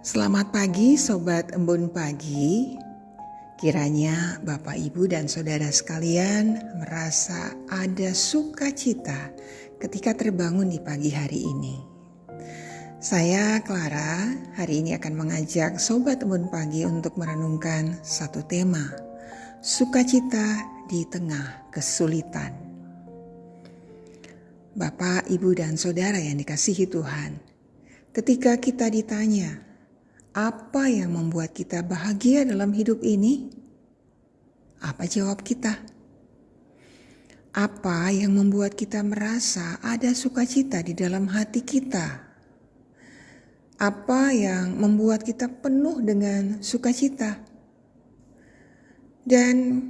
Selamat pagi Sobat Embun Pagi. Kiranya Bapak Ibu dan Saudara sekalian merasa ada sukacita ketika terbangun di pagi hari ini. Saya Clara hari ini akan mengajak Sobat Embun Pagi untuk merenungkan satu tema, sukacita di tengah kesulitan. Bapak, Ibu dan Saudara yang dikasihi Tuhan, ketika kita ditanya, apa yang membuat kita bahagia dalam hidup ini? Apa jawab kita? Apa yang membuat kita merasa ada sukacita di dalam hati kita? Apa yang membuat kita penuh dengan sukacita? Dan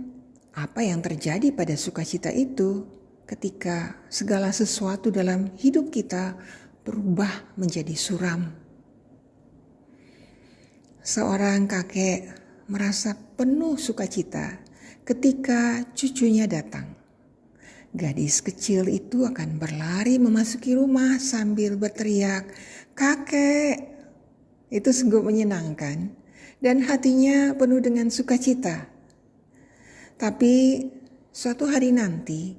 apa yang terjadi pada sukacita itu ketika segala sesuatu dalam hidup kita berubah menjadi suram? Seorang kakek merasa penuh sukacita ketika cucunya datang. Gadis kecil itu akan berlari memasuki rumah sambil berteriak, "Kakek!" Itu sungguh menyenangkan dan hatinya penuh dengan sukacita. Tapi suatu hari nanti,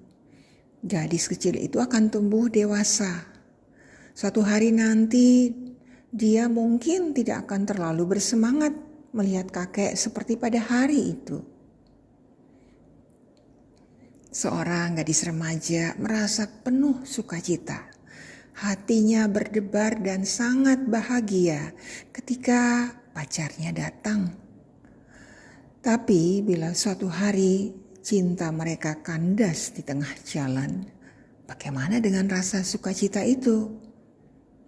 gadis kecil itu akan tumbuh dewasa. Suatu hari nanti, dia mungkin tidak akan terlalu bersemangat melihat kakek seperti pada hari itu. Seorang gadis remaja merasa penuh sukacita. Hatinya berdebar dan sangat bahagia ketika pacarnya datang. Tapi bila suatu hari cinta mereka kandas di tengah jalan, bagaimana dengan rasa sukacita itu?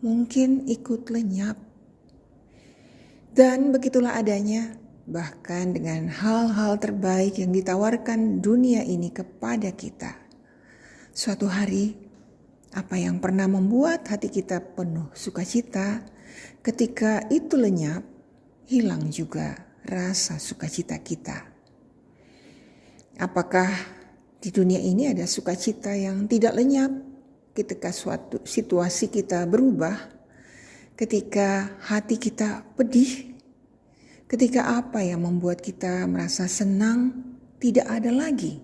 Mungkin ikut lenyap. Dan begitulah adanya, bahkan dengan hal-hal terbaik yang ditawarkan dunia ini kepada kita. Suatu hari, apa yang pernah membuat hati kita penuh sukacita, ketika itu lenyap, hilang juga rasa sukacita kita. Apakah di dunia ini ada sukacita yang tidak lenyap? Ketika suatu situasi kita berubah, ketika hati kita pedih, ketika apa yang membuat kita merasa senang tidak ada lagi.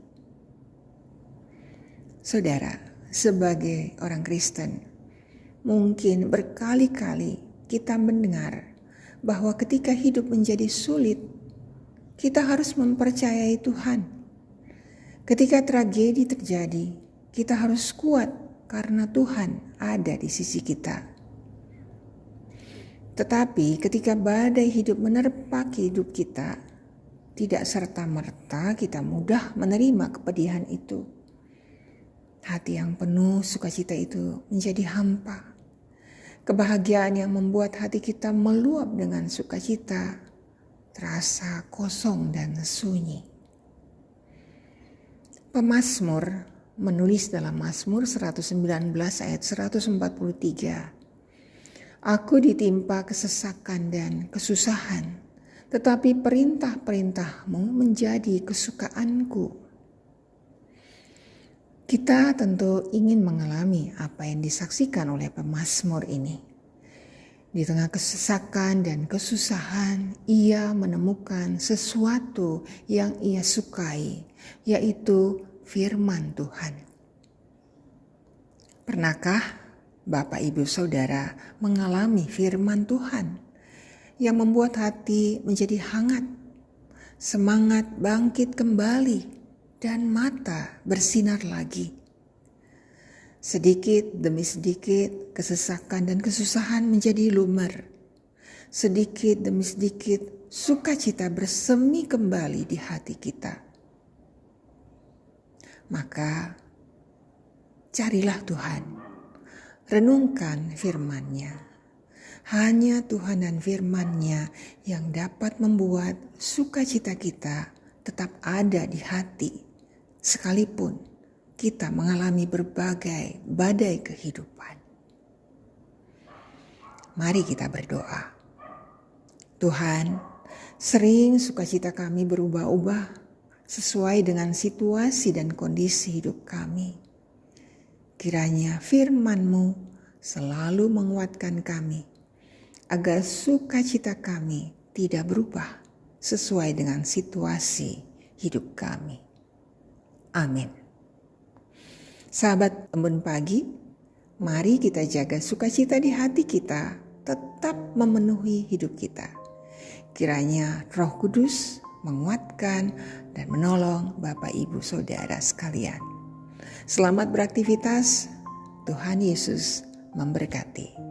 Saudara, sebagai orang Kristen, mungkin berkali-kali kita mendengar bahwa ketika hidup menjadi sulit, kita harus mempercayai Tuhan. Ketika tragedi terjadi, kita harus kuat karena Tuhan ada di sisi kita. Tetapi ketika badai hidup menerpa hidup kita, tidak serta-merta kita mudah menerima kepedihan itu. Hati yang penuh sukacita itu menjadi hampa. Kebahagiaan yang membuat hati kita meluap dengan sukacita terasa kosong dan sunyi. Pemazmur menulis dalam Mazmur 119 ayat 143. Aku ditimpa kesesakan dan kesusahan, tetapi perintah-perintahmu menjadi kesukaanku. Kita tentu ingin mengalami apa yang disaksikan oleh pemazmur ini. Di tengah kesesakan dan kesusahan, ia menemukan sesuatu yang ia sukai, yaitu firman Tuhan. Pernahkah Bapak Ibu Saudara mengalami firman Tuhan yang membuat hati menjadi hangat, semangat bangkit kembali, dan mata bersinar lagi? Sedikit demi sedikit kesesakan dan kesusahan menjadi lumer. Sedikit demi sedikit sukacita bersemi kembali di hati kita. Maka carilah Tuhan, renungkan firman-Nya. Hanya Tuhan dan firman-Nya yang dapat membuat sukacita kita tetap ada di hati, sekalipun kita mengalami berbagai badai kehidupan. Mari kita berdoa. Tuhan, sering sukacita kami berubah-ubah sesuai dengan situasi dan kondisi hidup kami. Kiranya firman-Mu selalu menguatkan kami agar sukacita kami tidak berubah sesuai dengan situasi hidup kami. Amin. Sahabat Embun Pagi, mari kita jaga sukacita di hati kita tetap memenuhi hidup kita. Kiranya Roh Kudus menguatkan dan menolong Bapak Ibu Saudara sekalian. Selamat beraktivitas, Tuhan Yesus memberkati.